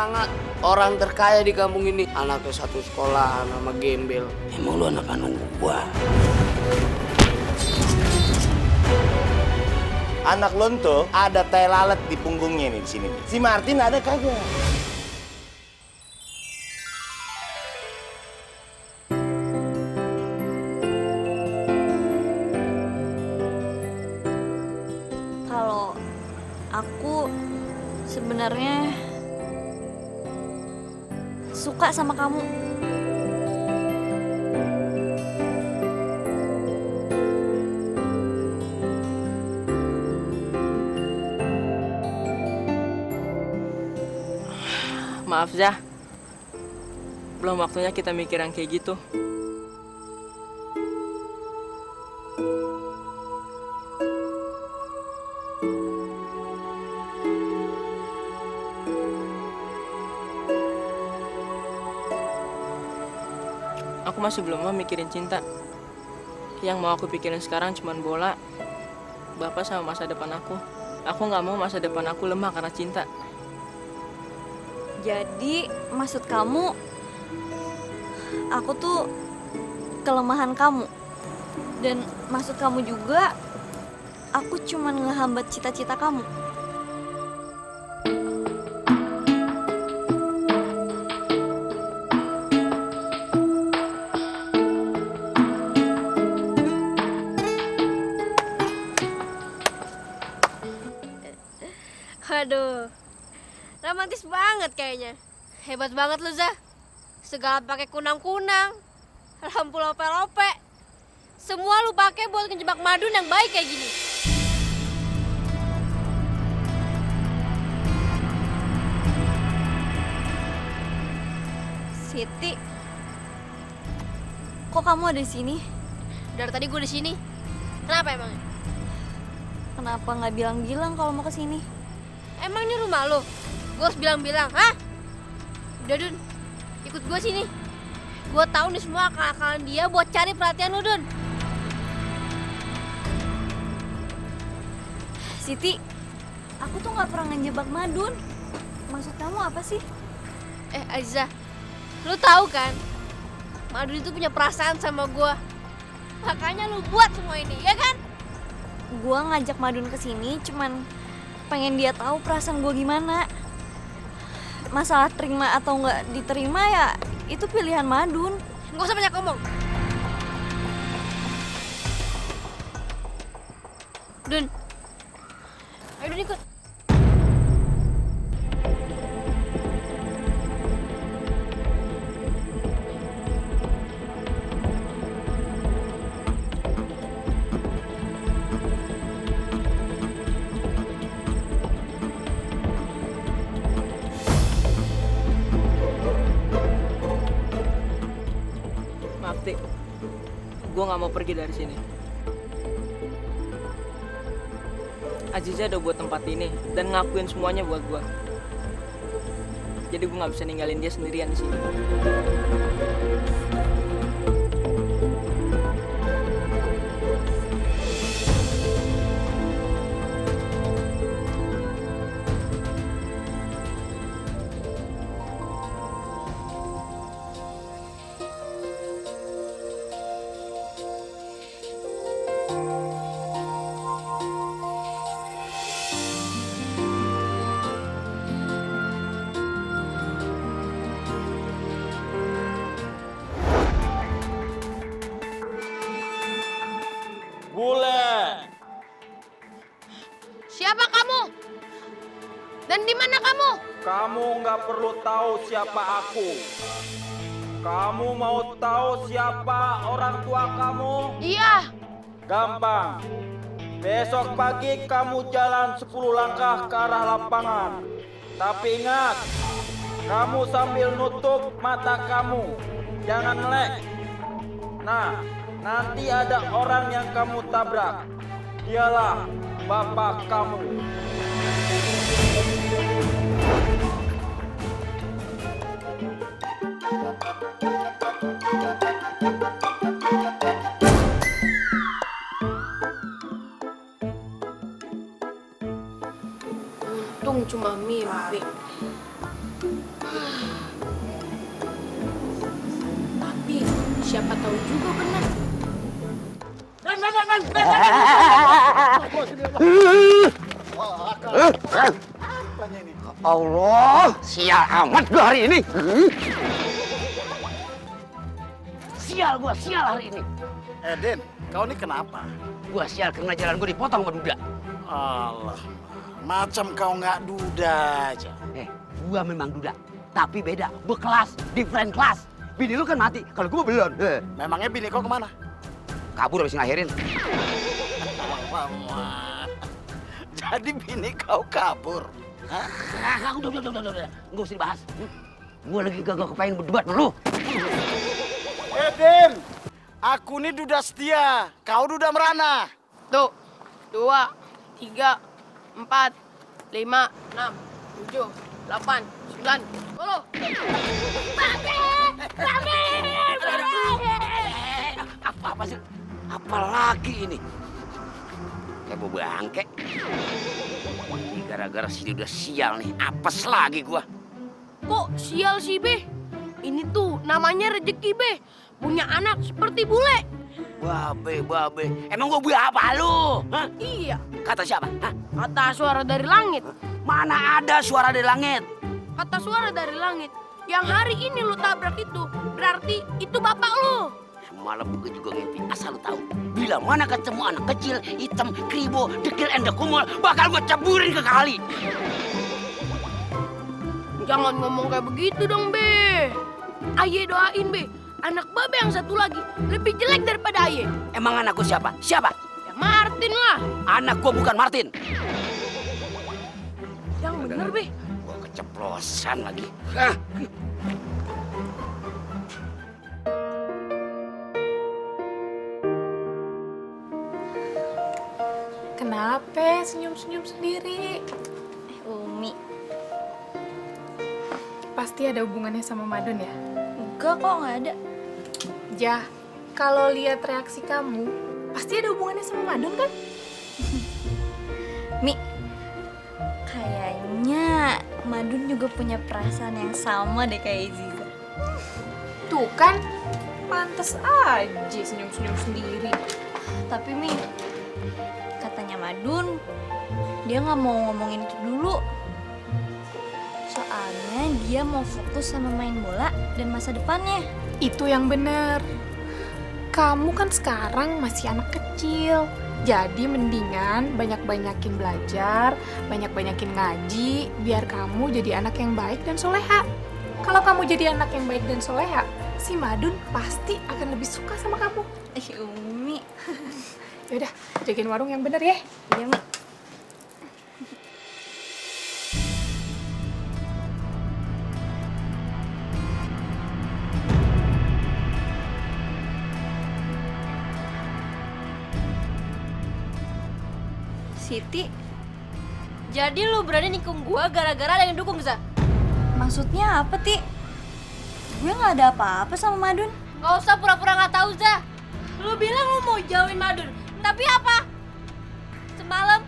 sangat orang terkaya di kampung ini. Anaknya satu sekolah nama gembel. Emang lu anak kandung gua? Anak lo tuh ada tai lalat di punggungnya nih di sini. Si Martin ada kagak? Kalau aku sebenarnya suka sama kamu. Maaf Zah, belum waktunya kita mikir yang kayak gitu. Aku masih belum mau mikirin cinta. Yang mau aku pikirin sekarang cuma bola, Bapak sama masa depan aku. Aku nggak mau masa depan aku lemah karena cinta. Jadi maksud kamu, aku tuh kelemahan kamu. Dan maksud kamu juga, aku cuman ngehambat cita-cita kamu. Aduh, romantis banget kayaknya. Hebat banget lu, Zah. Segala pakai kunang-kunang, lampu lope-lope. Semua lu pakai buat ngejebak Madun yang baik kayak gini. Siti, kok kamu ada di sini? Dari tadi gue di sini. Kenapa emangnya? Kenapa nggak bilang-bilang kalau mau ke sini? Emang ini rumah lu? Gue harus bilang-bilang, hah? Udah, Dun. Ikut gue sini. Gue tahu nih semua akal-akalan dia buat cari perhatian lu, Dun. Siti, aku tuh nggak pernah ngejebak Madun. Maksud kamu apa sih? Aziza, lu tahu kan? Madun itu punya perasaan sama gue. Makanya lu buat semua ini, ya kan? Gua ngajak Madun ke sini cuman pengen dia tahu perasaan gue gimana. Masalah terima atau nggak diterima ya itu pilihan Madun. Gak usah banyak ngomong. Dun, ayo Dun ikut. Maaf, Tik. Gue nggak mau pergi dari sini. Aziza udah buat tempat ini dan ngakuin semuanya buat gue. Jadi gue nggak bisa ninggalin dia sendirian di sini. Bule. Siapa kamu? Dan di mana kamu? Kamu nggak perlu tahu siapa aku. Kamu mau tahu siapa orang tua kamu? Iya. Gampang. Besok pagi kamu jalan 10 langkah ke arah lapangan. Tapi ingat, kamu sambil nutup mata kamu. Jangan melek. Nah, nanti ada orang yang kamu tabrak. Dialah bapak kamu. Untung cuma mimpi. siapa tahu juga benar. Allah, sial amat gua hari ini. Sial gua, sial hari ini. Den, kau ini kenapa? Gua sial karena jalan gua dipotong sama duda. Allah, macam kau nggak duda aja. Gua memang duda, tapi beda. Gua kelas, different kelas. Bini lu kan mati, kalau gua belum. Memangnya bini kau kemana? Kabur habis ngelahirin. Mama. Jadi bini kau kabur? Hah? Udah. Nggak usah dibahas. Gua lagi gak kepengen berdebat sama lu. Den, aku ini duda setia, kau duda merana. Tuh, 2, 3, 4, 5, 6, 7, 8, 9, 10. Apa sih? Apa lagi ini? Kayak bau bangke. Ini gara-gara sini udah sial nih. Apes lagi gua. Kok sial sih, Be? Ini tuh namanya rezeki, Be. Punya anak seperti bule. Babe. Emang gua buah apa lu? Hah? Iya, Kata siapa? Hah? kata suara dari langit. Mana ada suara dari langit? Kata suara dari langit. Yang hari ini lu tabrak itu, berarti itu bapak lu. Malam gue juga ngimpi, asal lu tahu. Bila mana ketemu anak kecil, hitam, kribo, dekil, endekumul, bakal gue ceburin ke kali. Jangan ngomong kayak begitu dong, Be. Aye doain, Be. Anak Babe yang satu lagi lebih jelek daripada Aye. Emang anak gue siapa? Siapa? Ya Martin lah. Anak gue bukan Martin. Yang bener, Be. Gue keceplosan lagi. Hah? Kenapa senyum-senyum sendiri? Umi. Pasti ada hubungannya sama Madun ya? Enggak kok, nggak ada. Jah, kalau lihat reaksi kamu, pasti ada hubungannya sama Madun kan? Mi, kayaknya Madun juga punya perasaan yang sama deh kayak Ziza. Tuh kan, pantas aja senyum-senyum sendiri. Tapi Mi, katanya Madun, dia nggak mau ngomongin itu dulu. Soalnya dia mau fokus sama main bola dan masa depannya. Itu yang benar. Kamu kan sekarang masih anak kecil. Jadi mendingan banyak-banyakin belajar, banyak-banyakin ngaji, biar kamu jadi anak yang baik dan soleha. Kalau kamu jadi anak yang baik dan soleha, si Madun pasti akan lebih suka sama kamu. Umi. Yaudah, jagain warung yang benar ya. Iya, Mi. Siti, Jadi lu berani nikung gua gara-gara ada yang dukung, Za? maksudnya apa, Ti? Gue nggak ada apa-apa sama Madun. Gak usah pura-pura gak tahu, Za. Lu bilang lu mau jauhin Madun, tapi apa? Semalam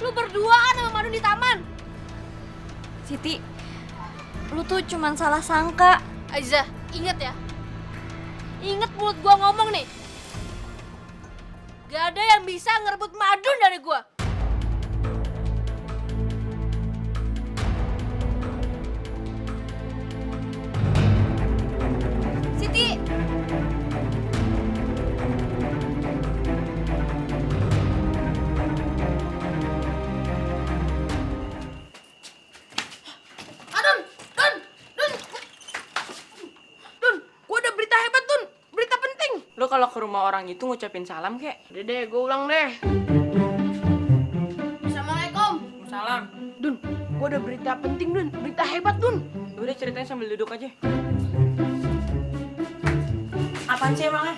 lu berduaan sama Madun di taman. Siti, lu tuh cuman salah sangka. Aiza, inget ya. Inget mulut gua ngomong nih. Gak ada yang bisa ngerebut Madun dari gua. Siti. Dun, gua ada berita hebat, Dun. Berita penting. Lo kalau ke rumah orang itu ngucapin salam kek. Udah deh, gua ulang deh. Assalamualaikum. Salam. Dun, gua ada berita penting, Dun. Berita hebat, Dun. Udah ceritain sambil duduk aja. Apaan sih emangnya?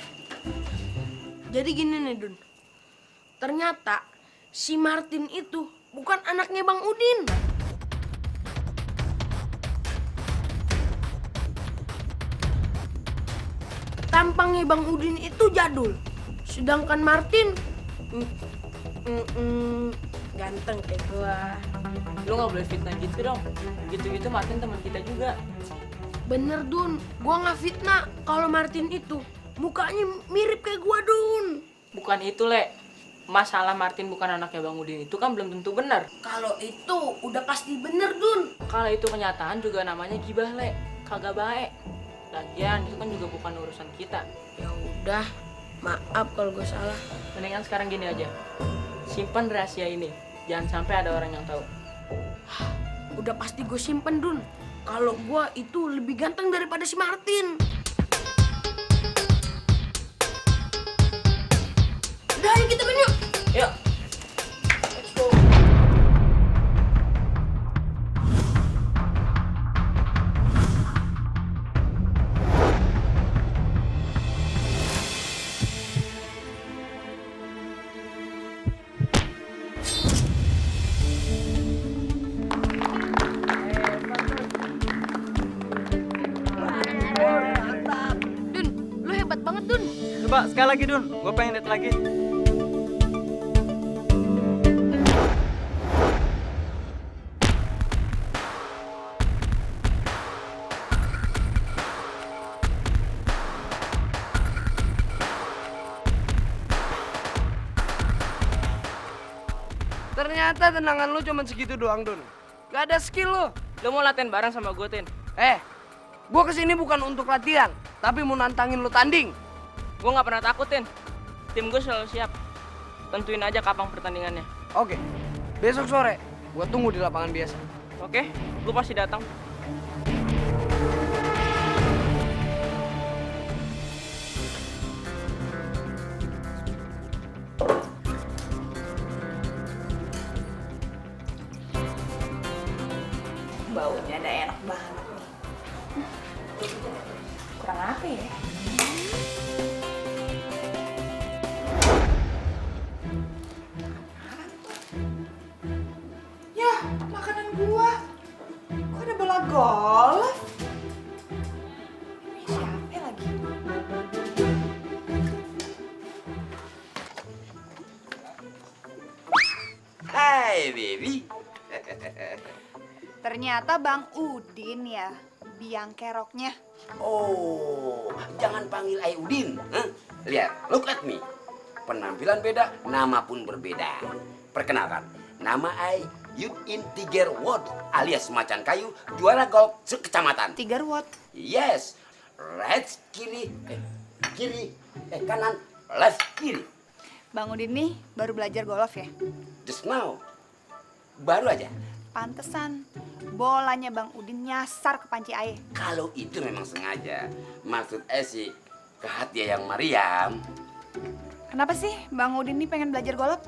Jadi gini nih, Dun. Ternyata si Martin itu bukan anaknya Bang Udin. Tampangnya Bang Udin itu jadul. Sedangkan Martin ganteng kayak gua. Lo gak boleh fitnah gitu dong. Gitu-gitu Martin teman kita juga. Bener Dun, gua nggak fitnah kalau Martin itu mukanya mirip kayak gua Dun. Bukan itu, Le. Masalah Martin bukan anaknya Bang Udin itu kan belum tentu benar. Kalau itu udah pasti bener Dun. Kalau itu kenyataan juga namanya gibah, Le. Kagak baik. Lagian itu kan juga bukan urusan kita. Ya udah, maaf kalau gua salah. Mendingan sekarang gini aja. Simpan rahasia ini. Jangan sampai ada orang yang tahu. Udah pasti gue simpen Dun. Kalau gua itu lebih ganteng daripada si Martin. Udah, ayo kita main yuk. Yuk. Let's go. Dun, lu hebat banget Dun. Coba sekali lagi Dun, gue pengen lihat lagi. Ternyata tendangan lu cuma segitu doang, Dun. Gak ada skill lu. Lu mau latihan bareng sama gue, Tin? Gua kesini bukan untuk latihan, tapi mau nantangin lu tanding. Gue gak pernah takut, Tin. Tim gue selalu siap. Tentuin aja kapan pertandingannya. Oke, besok sore gua tunggu di lapangan biasa. Oke? Lu pasti datang. Baunya ada enak banget nih. Kurang apa ya? Ya, makanan gua. Kok ada bola golf? Ini siapa lagi? Hai, baby. Ternyata Bang Udin ya, biang keroknya. Oh, jangan panggil Ai Udin. Lihat, look at me. Penampilan beda, nama pun berbeda. Perkenalkan, nama Ai Yudin Tigerwood alias Macan Kayu, juara golf sekecamatan. Tigerwood. Yes, right kiri, kanan, left kiri. Bang Udin nih baru belajar golf ya? Just now, baru aja. Pantesan bolanya Bang Udin nyasar ke panci air. Kalau itu memang sengaja, maksud sih ke hati yang Mariam. Kenapa sih Bang Udin nih pengen belajar golf?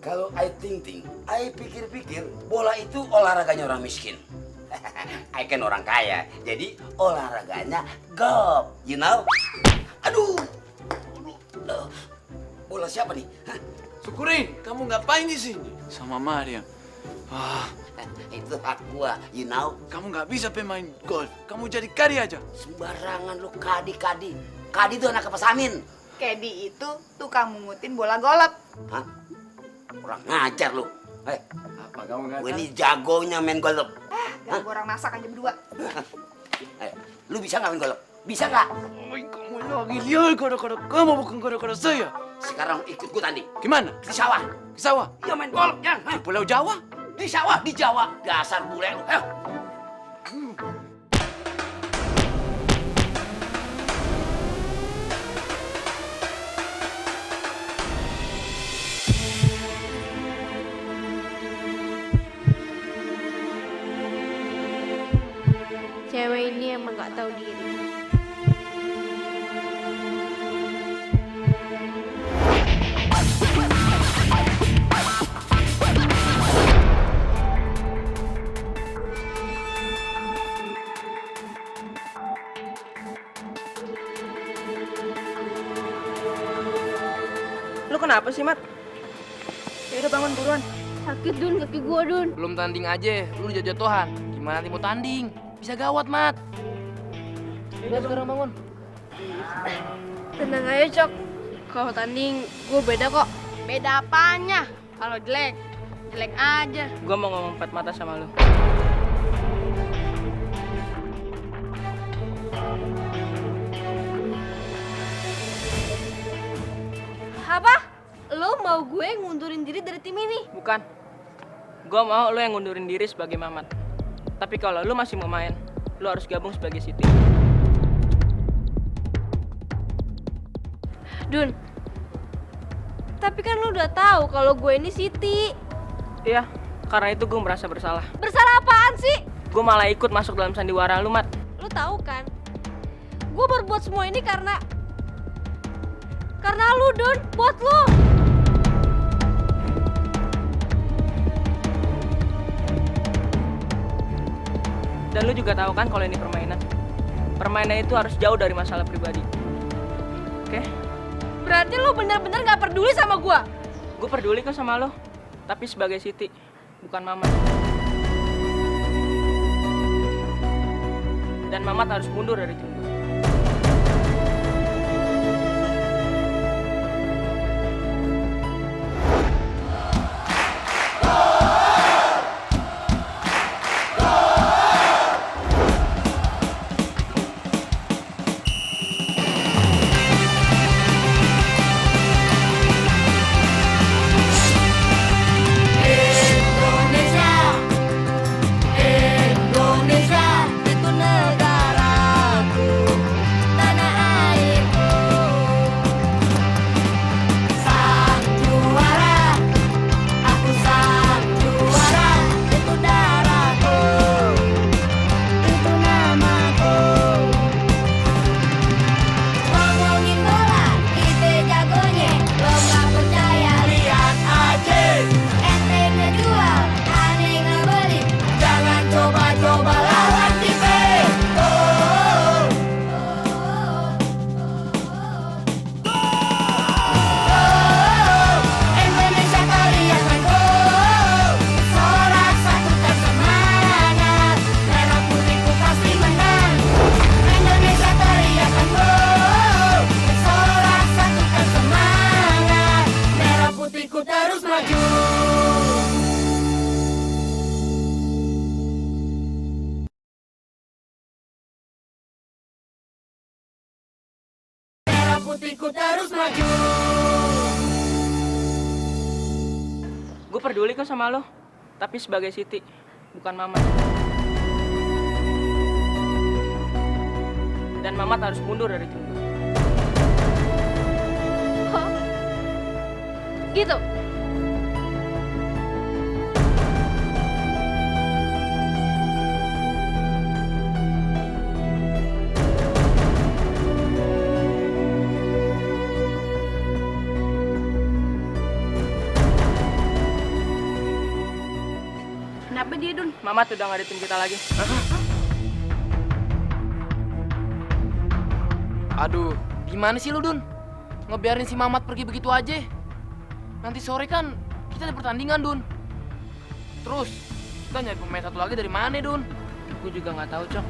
Kalau I think, I pikir-pikir, bola itu olahraganya orang miskin. I kan orang kaya, jadi olahraganya golf, you know? Aduh, bola siapa nih? Hah? Syukurin, kamu ngapain di sini? Sama Mariam. Itu hak gua, you know? Kamu nggak bisa pemain golf. Kamu jadi kadi aja. Sembarangan lu kadi. Kadi itu anak kipas angin. Kedi itu tukang mungutin bola golf. Hah? Kurang ngajar lu. Apa kamu nggak Gue ini jagonya main golf. Ganggu orang masak aja berdua. Lu bisa nggak main golf? Bisa nggak? Kamu lagi lihat kadang-kadang kamu bukan kadang-kadang saya. Sekarang ikut gue tanding. Gimana? Di sawah. Ke sawah? Iya main golf, ya. Di Pulau Jawa? Di sawah, di Jawa. Dasar bule lu. Ayo. Cewek ini emang gak tahu diri. Lu kenapa sih, Mat? Ya udah bangun buruan. Sakit Dun, kaki gua Dun. Belum tanding aja, lu jatuh-jatuhan. Gimana nanti mau tanding? Bisa gawat, Mat. Udah sekarang bangun. Tenang aja Cok, kalau tanding gue beda kok. Beda apanya? Kalau jelek, jelek aja. Gua mau ngomong empat mata sama lu. gue ngundurin diri dari tim ini. Bukan. Gue mau lo yang ngundurin diri sebagai Mamat. Tapi kalau lo masih mau main, lo harus gabung sebagai Siti. Dun, tapi kan lu udah tahu kalau gue ini Siti. Iya, karena itu gue merasa bersalah. Bersalah apaan sih? Gue malah ikut masuk dalam sandiwara lu, Mat. Lu tahu kan? Gue berbuat semua ini karena lu, Dun, buat lu. Dan lu juga tahu kan kalau ini permainan. Permainan itu harus jauh dari masalah pribadi. Oke? Berarti lu benar-benar gak peduli sama gue? Gue peduli kok sama lo. Tapi sebagai Siti, bukan Mamat. Dan Mamat harus mundur dari tim gue. Putihku terus maju. Gue peduli kok sama lo. Tapi sebagai Siti, bukan Mamat. Dan Mamat harus mundur dari tim gue. Hah? Gitu? Kenapa dia, Dun? Mamat udah gak di tim kita lagi. Aduh, gimana sih lu, Dun? Ngebiarin si Mamat pergi begitu aja. Nanti sore kan kita ada pertandingan, Dun. Terus, kita nyari pemain satu lagi dari mana, Dun? Gue juga gak tahu, Cok.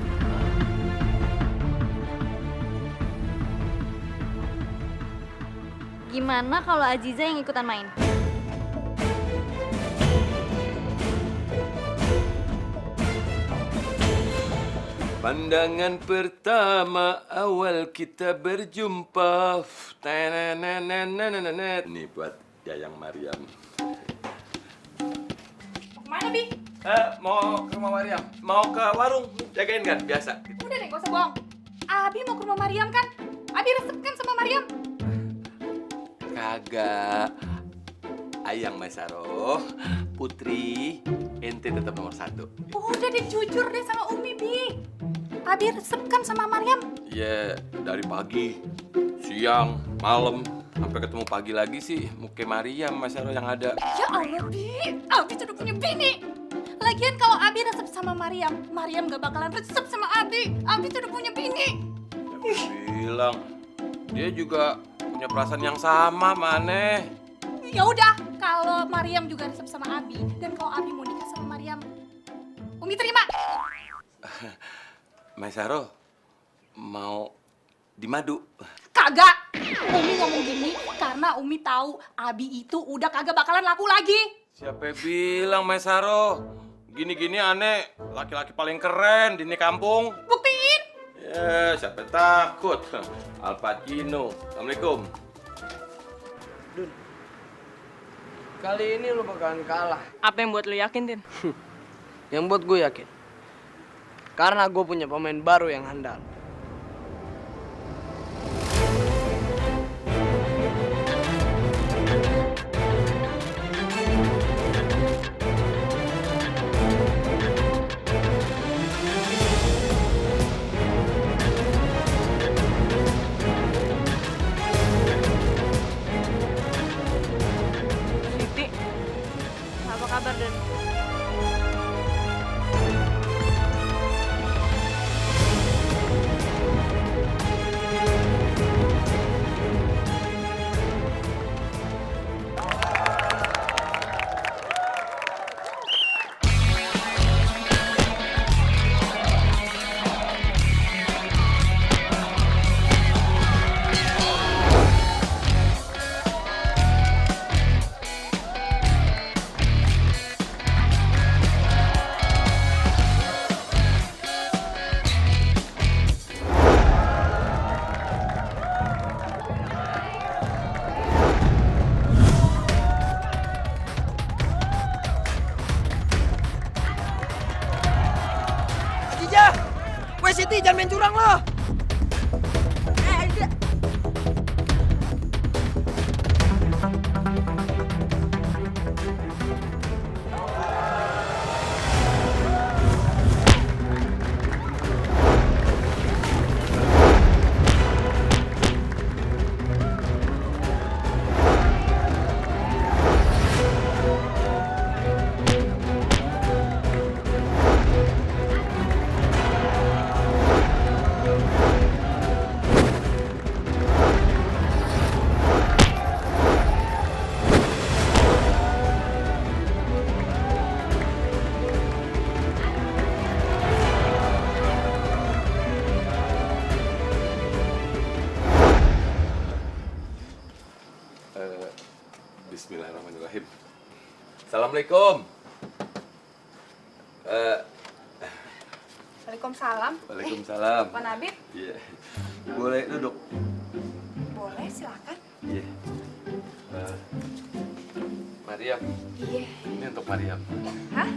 Gimana kalau Aziza yang ikutan main? Pandangan pertama awal kita berjumpa. Nih buat Yayang Mariam. Mana, Bi? Mau ke rumah Mariam. Mau ke warung. Jagain kan, biasa. Udah deh, gak usah bohong. Abi mau ke rumah Mariam kan? Abi resep kan sama Mariam? Kagak. Ayang Maisaro, Putri, ente tetap nomor 1. Udah deh, jujur deh sama Umi, Bi. Abi resep kan sama Mariam? Ya, dari pagi, siang, malam, sampai ketemu pagi lagi sih muka Mariam Maisaro yang ada. Ya Allah, Bi. Abi tuh udah punya bini. Lagian kalau Abi resep sama Mariam, Mariam gak bakalan resep sama Abi. Abi tuh udah punya bini. Ya, bilang, dia juga punya perasaan yang sama, Maneh. Ya udah, kalau Mariam juga resep sama Abi dan kalau Abi mau nikah sama Mariam, Umi terima. Maisaro mau dimadu. Kagak. Umi ngomong gini karena Umi tahu Abi itu udah kagak bakalan laku lagi. Siapa bilang Maisaro? Gini-gini aneh, laki-laki paling keren di ini kampung. Buktiin. Ya, siapa takut? Al Pacino. Assalamualaikum. Kali ini lu bakalan kalah. Apa yang buat lu yakin, Tin? Yang buat gue yakin. Karena gue punya pemain baru yang handal. Siti, Apa kabar, Dun? Ajija! Weh Siti, jangan main curang lo! Bismillahirrahmanirrahim. Assalamualaikum. Waalaikumsalam. Waalaikumsalam. Pak Nabib, Iya. Boleh duduk? boleh silakan. Iya. Mariam. Iya. Ini untuk Mariam. Hah?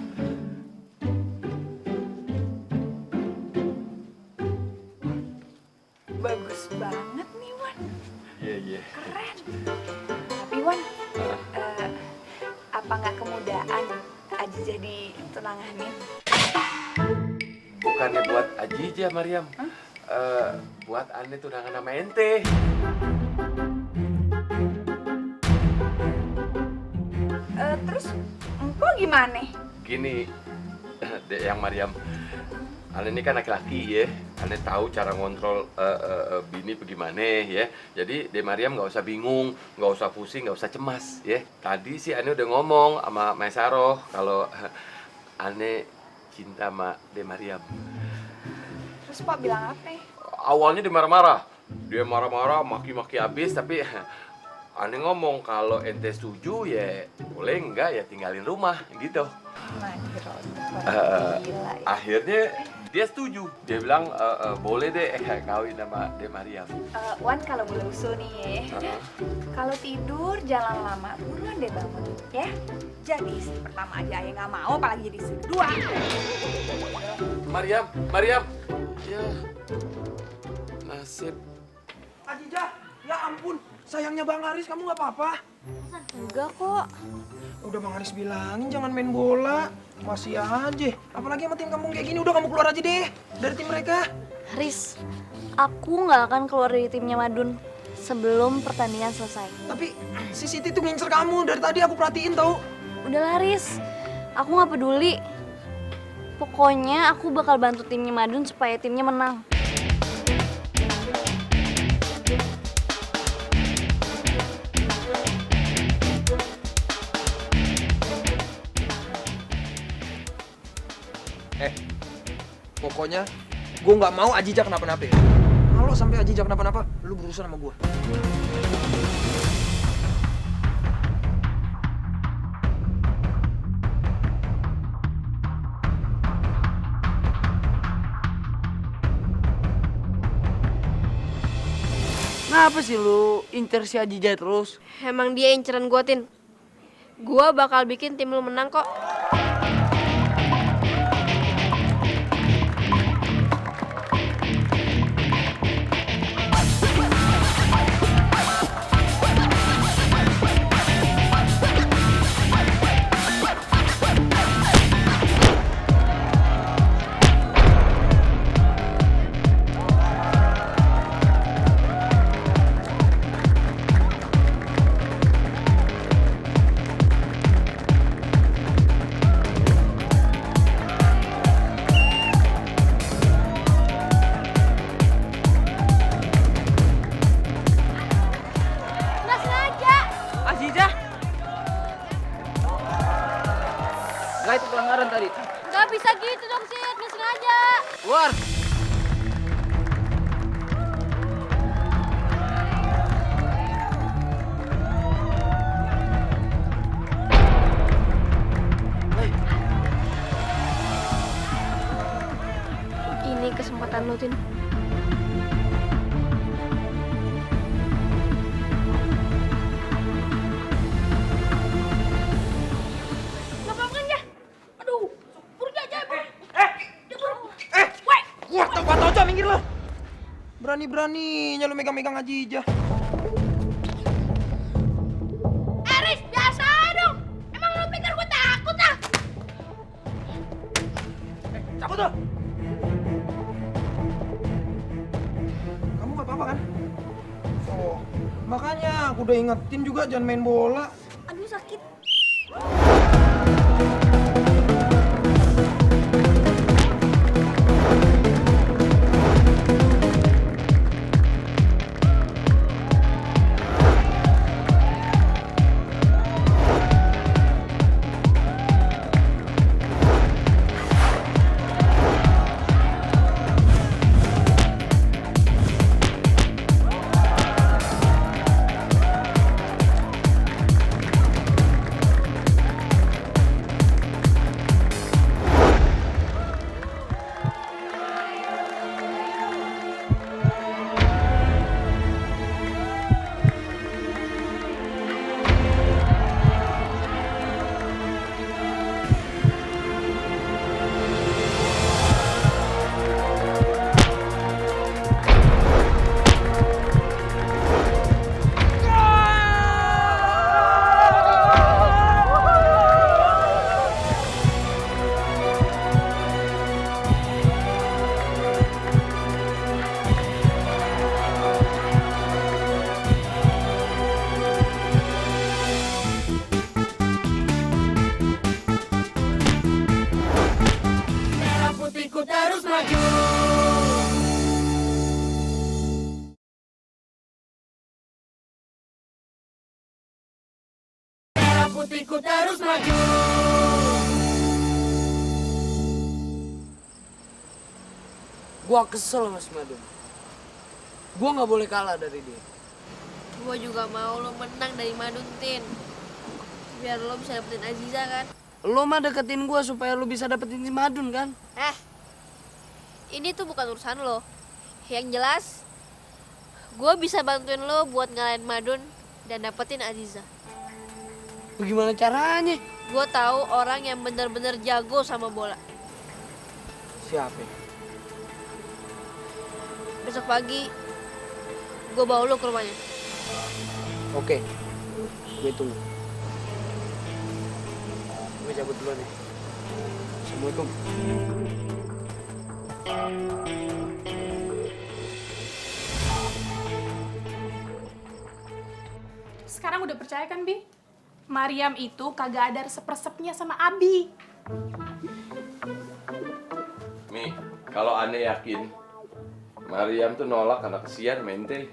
Bagus banget nih, Wan. Iya, iya. Keren. Tapi, Wan, apa nggak kemudahan Aji jadi tunanganin? Bukannya buat Ajija, Mariam. Buat Ane tunangan sama ente. Terus, Empo gimana? Gini, Dek yang Mariam. Ane ini kan laki-laki ya. Ane tahu cara ngontrol bini bagaimana ya. Jadi Dek Mariam nggak usah bingung, nggak usah pusing, nggak usah cemas ya. Tadi sih Ane udah ngomong sama Maesaroh kalau Ane cinta sama Dek Mariam. Terus Pak bilang apa? Awalnya dia marah-marah. Dia marah-marah, maki-maki habis, tapi Ane ngomong kalau ente setuju ya boleh, enggak ya tinggalin rumah gitu. Gila ya. Akhirnya dia setuju. Dia bilang boleh deh kawin sama Dek Mariam. Wan, kalau boleh usul nih ya. Kalau tidur jalan lama, buruan deh bangun ya. Jadi istri pertama aja ayah nggak mau, apalagi jadi istri kedua. Mariam, Mariam. Ya, nasib. Ajija, ya ampun. Sayangnya Bang Haris, kamu nggak apa-apa? Enggak kok. Udah Bang Haris bilangin jangan main bola. Masih aja. Apalagi sama tim kampung kayak gini, udah kamu keluar aja deh dari tim mereka. Haris, aku nggak akan keluar dari timnya Madun sebelum pertandingan selesai. Tapi si Siti tuh ngincer kamu. Dari tadi aku perhatiin tau. Udah Haris, aku nggak peduli. Pokoknya aku bakal bantu timnya Madun supaya timnya menang. Pokoknya gue nggak mau Ajija kenapa-napa ya. Kalau sampai Ajija kenapa-napa, lu berurusan sama gue. Kenapa sih lu incer si Ajija terus? Emang dia inceran gua, Tin. Gua bakal bikin tim lu menang kok. Nggak sengaja. Aziza! Nggak, itu pelanggaran tadi. Nggak bisa gitu dong, Sid. Nggak sengaja. Keluar! Ini kesempatan lu, Tin. Ngapain ya? Aduh, purja aja. Wah, tempat aja minggir lo. Berani-beraninya lu megang-megang Azizah. Aris, biasa dong. Emang lu pikir gue takut ah? Cabut tuh. Kamu gak apa-apa kan? Oh, makanya aku udah ingetin juga jangan main bola. Aduh sakit. Putihku terus maju. Gua kesel Mas Madun. Gua nggak boleh kalah dari dia. Gua juga mau lo menang dari Madun, Tin. Biar lo bisa dapetin Aziza kan. Lo mah deketin gua supaya lo bisa dapetin si Madun kan? Ini tuh bukan urusan lo. Yang jelas, gue bisa bantuin lo buat ngalahin Madun dan dapetin Aziza. Bagaimana caranya? Gue tahu orang yang bener-bener jago sama bola. Siapa? Besok pagi, gue bawa lo ke rumahnya. Oke, gue tunggu. Gue cabut dulu nih. Assalamualaikum. Sekarang udah percaya kan, Bi? Mariam itu kagak ada resep-resepnya sama Abi. Mi, kalau aneh yakin Mariam tuh nolak karena kesian mente.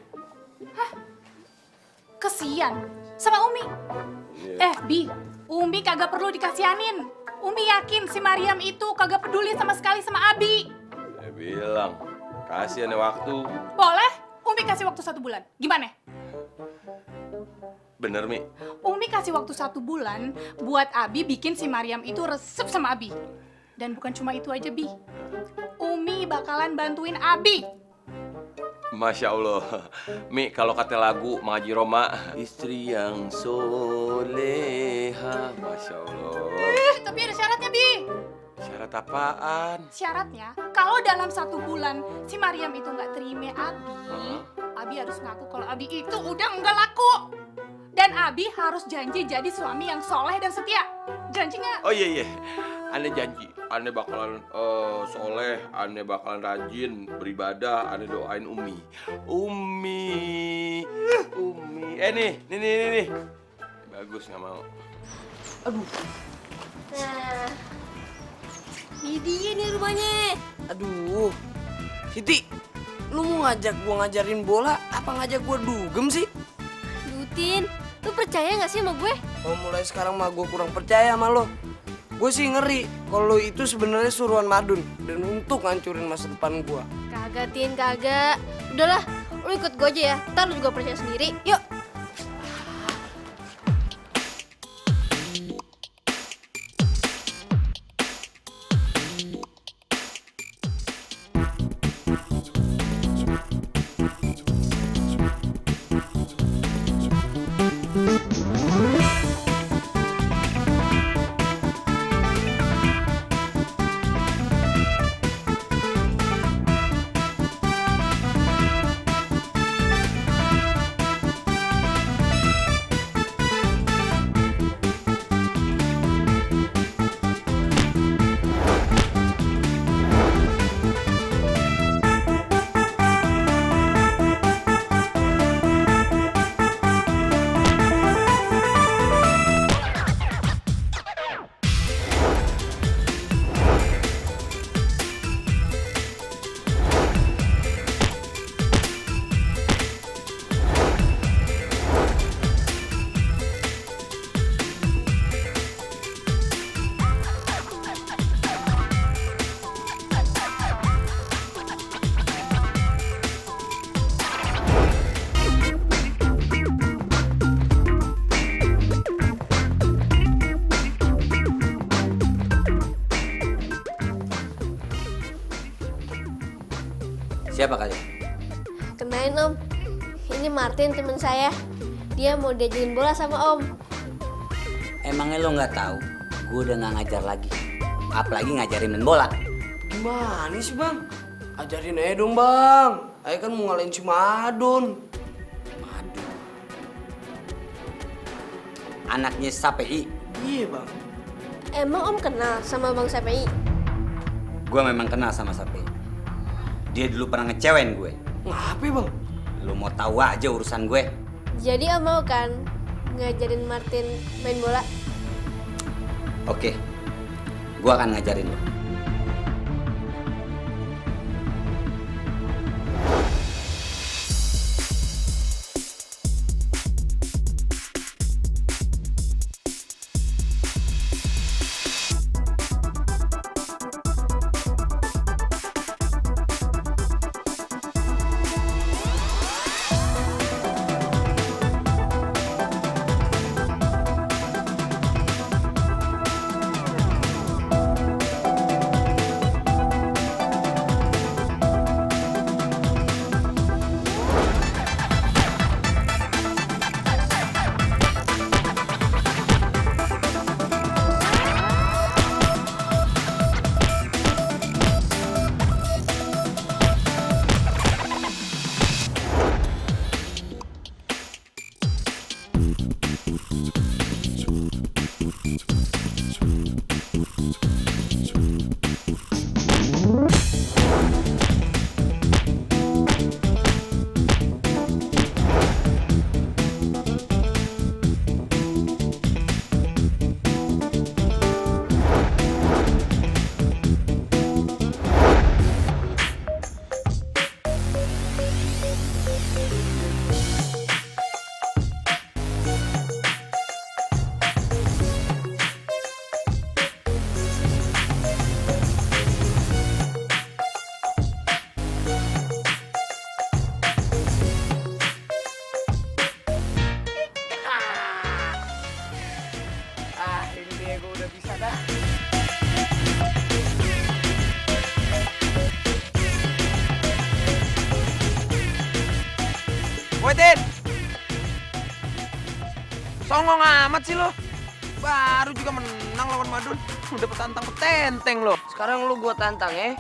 Kesian sama Umi. Bi, Umi kagak perlu dikasihanin. Umi yakin si Mariam itu kagak peduli sama sekali sama Abi. Bilang, kasih aneh waktu. Boleh? Umi kasih waktu 1 bulan. Gimana? Bener, Mi. Umi kasih waktu 1 bulan buat Abi bikin si Mariam itu resep sama Abi. Dan bukan cuma itu aja, Bi. Umi bakalan bantuin Abi. Masya Allah. Mi, kalau kata lagu Mang Haji Roma, istri yang soleha. Masya Allah. Tapi ada syaratnya, Bi. Syarat apaan? Syaratnya, kalau dalam 1 bulan si Mariam itu nggak terima Abi, Abi harus ngaku kalau Abi itu udah nggak laku. Dan Abi harus janji jadi suami yang soleh dan setia. Janji nggak? Oh iya. Ane janji. Ane bakalan soleh. Ane bakalan rajin beribadah. Ane doain Umi. Umi. Nih. Bagus, nggak mau. Nah, ini dia nih rumahnya. Aduh, Siti, lu mau ngajak gua ngajarin bola apa ngajak gua dugem sih? Dutin, lu percaya gak sih sama gue? Oh, mulai sekarang mah gua kurang percaya sama lo. Gue sih ngeri kalau itu sebenarnya suruhan Madun dan untuk ngancurin masa depan gua. Kagak, Tin, kagak. Udahlah, lu ikut gue aja ya. Ntar lu juga percaya sendiri. Yuk. Siapa kalian? Kenalin Om, ini Martin teman saya. Dia mau diajarin bola sama Om. Emangnya lo nggak tahu? Gue udah nggak ngajar lagi. Apalagi ngajarin main bola. Gimana sih bang? Ajarin aja dong bang. Ayo kan mau ngalahin si Madun. Anaknya Sapei. Iya bang. Emang Om kenal sama Bang Sapei? Gue memang kenal sama Sapei. Dia dulu pernah ngecewain gue. Ngapain bang? Lo mau tahu aja urusan gue. Jadi Om mau kan ngajarin Martin main bola? Oke, gue akan ngajarin lo. Woi, Tin. Songong amat sih lo. Baru juga menang lawan Madun. Udah petantang petenteng lo. Sekarang lu gua tantang ya.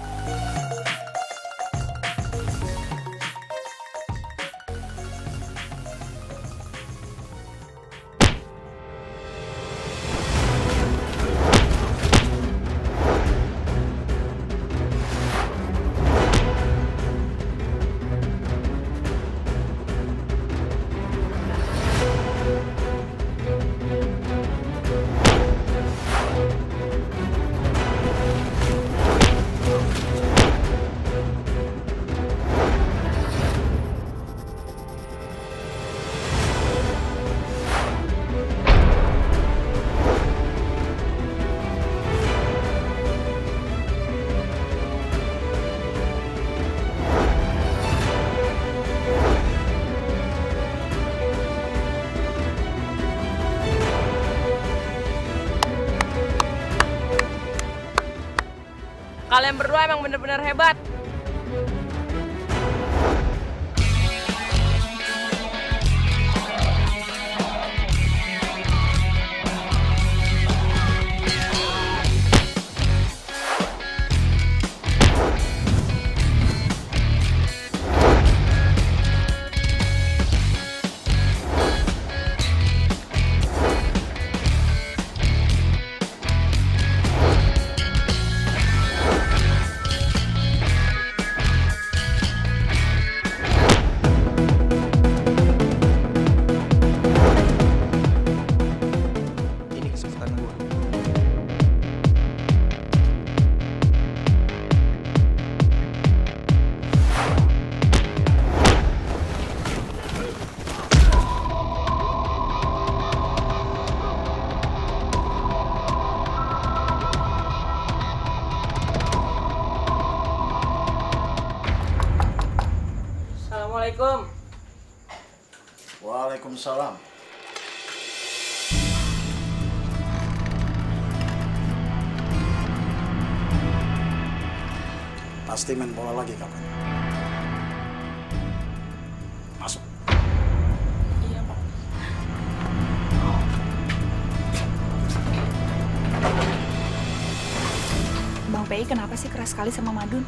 Kalian berdua emang bener-bener hebat. Ini kesempatan gue. Assalamualaikum. Waalaikumsalam. Pasti main bola lagi kapan? Masuk. Iya, Pak. Bang PI kenapa sih keras sekali sama Madun?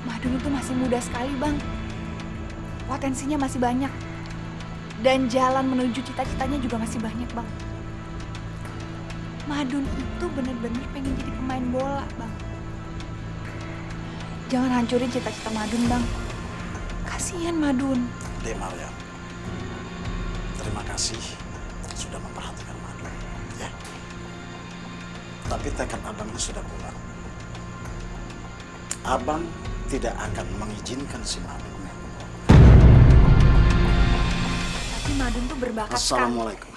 Madun itu masih muda sekali, Bang. Potensinya masih banyak. Dan jalan menuju cita-citanya juga masih banyak, Bang. Madun itu bener-bener pengen jadi pemain bola, Bang. Jangan hancurin cita-cita Madun, Bang. Kasihan Madun. Dek Maryam, terima kasih sudah memperhatikan Madun. Ya. Tapi tekad abangnya sudah bulat. Abang tidak akan mengizinkan si Madun. Tapi Madun tuh berbakat sekali. Assalamualaikum.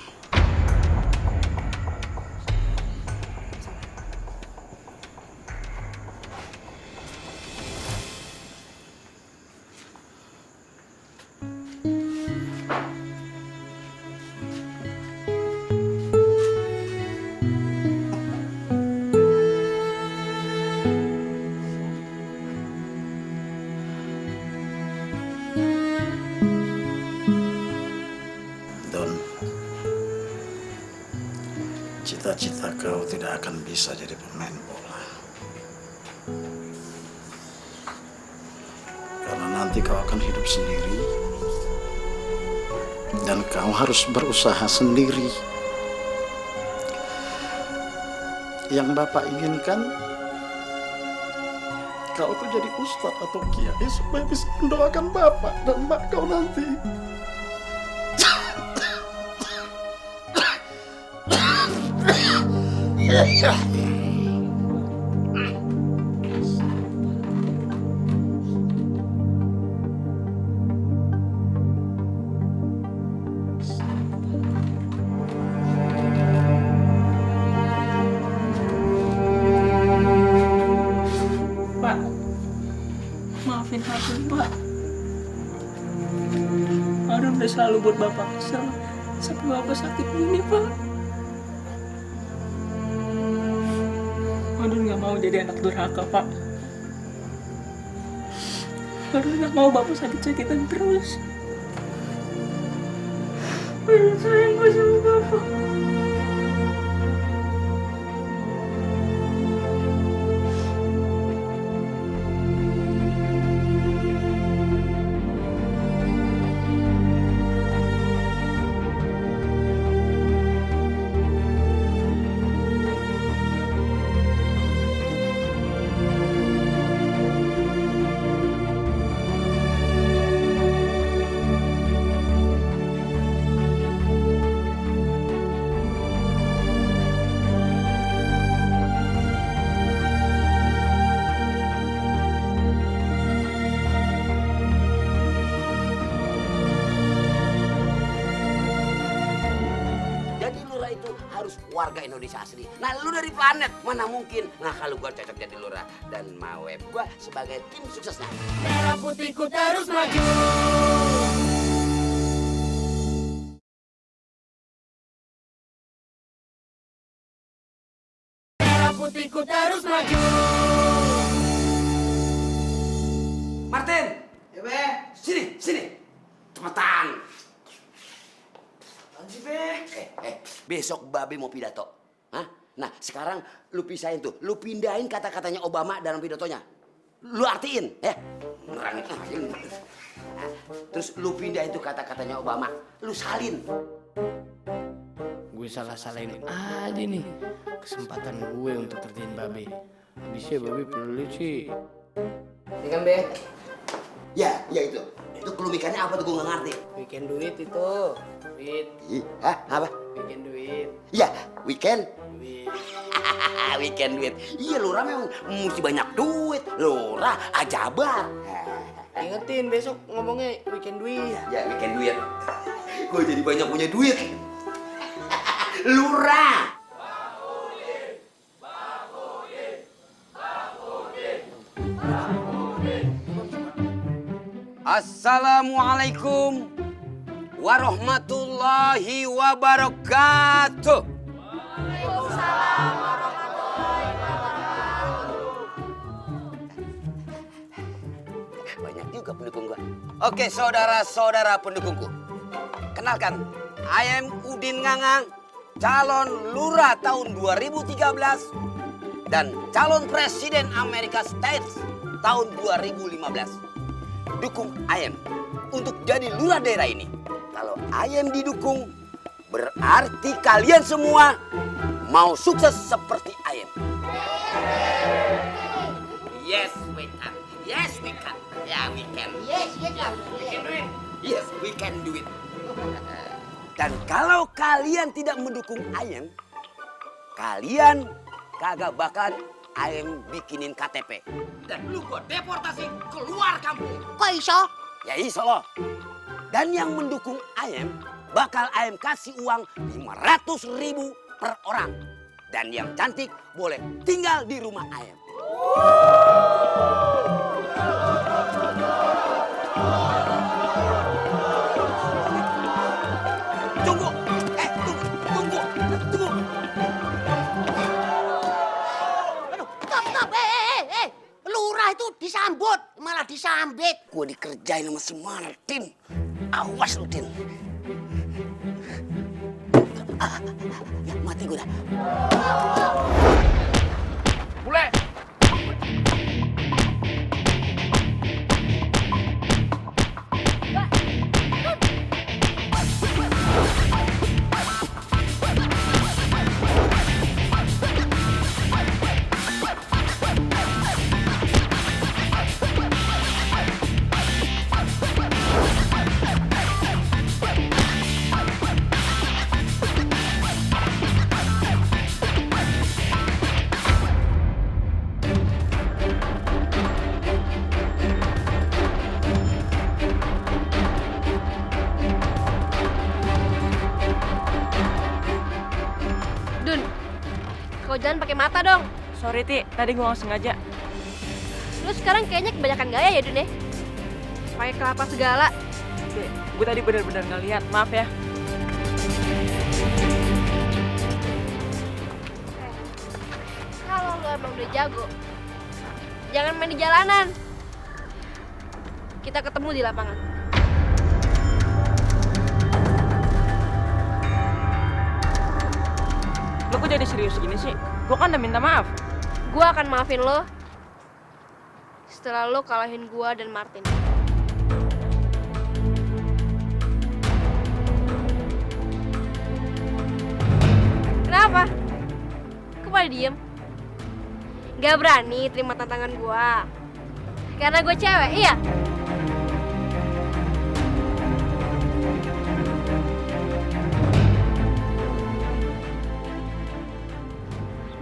Don, cita-cita kau tidak akan bisa jadi pemain bola. Karena nanti kau akan hidup sendiri. Dan kau harus berusaha sendiri. Yang Bapak inginkan, kau tuh jadi ustadz atau kiai supaya bisa mendoakan Bapak dan Mbak kau nanti. Pak, maafin Madun, Pak. Madun udah selalu buat Bapak kesel sampai Bapak sakit gini, Pak. Madun nggak mau jadi anak durhaka, Pak. Madun nggak mau Bapak sakit-sakitan terus. Banyak sayang gue sama Bapak. Jadi lurah itu harus warga Indonesia asli. Nah lu dari planet, mana mungkin? Nah kalau gua cocok jadi lurah dan Maweb gua sebagai tim suksesnya. Merah putihku terus maju. Merah putihku terus maju. Martin! Ya be? Sini. Cepetan. Besok Babe mau pidato. Hah? Nah, sekarang lu pisahin tuh. Lu pindahin kata-katanya Obama dalam pidatonya. Lu artiin, ya. Ngerangin aja. Nah, terus lu pindahin tuh kata-katanya Obama. Lu salin. Gue salah-salahin aja nih kesempatan gue untuk kerjain Babe. Habisnya Babe pelit sih. Ini kan, Be? Ya itu. Itu kelumikannya apa tuh gue nggak ngerti. Weekend duit itu. Duit. Hah? Apa? Weekend duit. Iya, weekend. Duit. Weekend duit. Iya, Lurah memang mesti banyak duit. Lurah ajabat. Ingetin besok ngomongnya weekend duit. Ya, weekend duit. Gue jadi banyak punya duit. Lurah. Assalamualaikum warahmatullahi wabarakatuh. Waalaikumsalam warahmatullahi wabarakatuh. Banyak juga pendukung gua. Oke, saudara-saudara pendukungku. Kenalkan, I am Udin Ngangang, calon lurah tahun 2013 dan calon presiden Amerika States tahun 2015. Dukung Ayem untuk jadi lurah daerah ini. Kalau Ayem didukung, berarti kalian semua mau sukses seperti Ayem. Yes, we can. Yes, we can. Ya, we can. Yes, we can. We can do it. Yes, we can do it. Dan kalau kalian tidak mendukung Ayem, kalian kagak bakal Ayem bikinin KTP. Dan lu gua deportasi keluar kampung. Kok iso? Ya iso loh. Dan yang mendukung Ayem, bakal Ayem kasih uang 500.000 per orang. Dan yang cantik boleh tinggal di rumah Ayem. Tunggu. Tunggu. Stop. Lurah itu disambut, malah disambit. Gue dikerjain sama si Martin. Awas lu, Tin. Ya, mati gue dah. Bule! Kau jangan pakai mata dong. Sorry Ti, tadi gua nggak sengaja. Lu sekarang kayaknya kebanyakan gaya ya Dun ya. Pakai kelapa segala. Gue tadi bener-bener nggak lihat, maaf ya. Kalau lu emang udah jago, jangan main di jalanan. Kita ketemu di lapangan. jadi serius gini sih? Gue kan udah minta maaf. Gue akan maafin lo setelah lo kalahin gue dan Martin. Kenapa? Kok pada diem? Gak berani terima tantangan gue karena gue cewek, iya?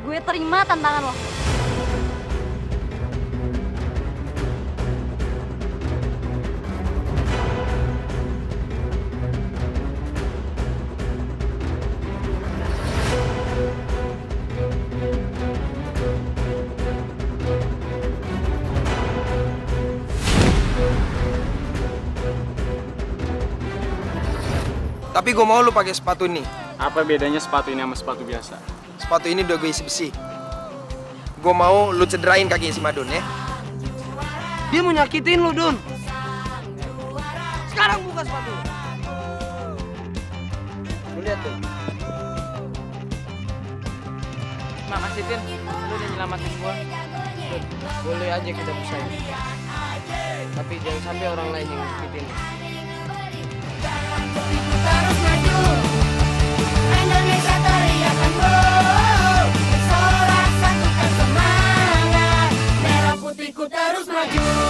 Gue terima tantangan lo. Tapi gue mau lu pakai sepatu ini. Apa bedanya sepatu ini sama sepatu biasa? Sepatu ini udah gue isi besi. Gue mau lu cederain kakinya si Madun ya. Dia mau nyakitin lu, Dun. Sekarang buka sepatu. Lu lihat tuh. Makasih, Tin. Lu udah nyelamatin gua. Boleh aja kita pisahin. Tapi jangan sampai orang lain yang nyakitin. Terus maju, Indonesia teriakan go. Bersorak satukan semangat, merah putihku terus maju.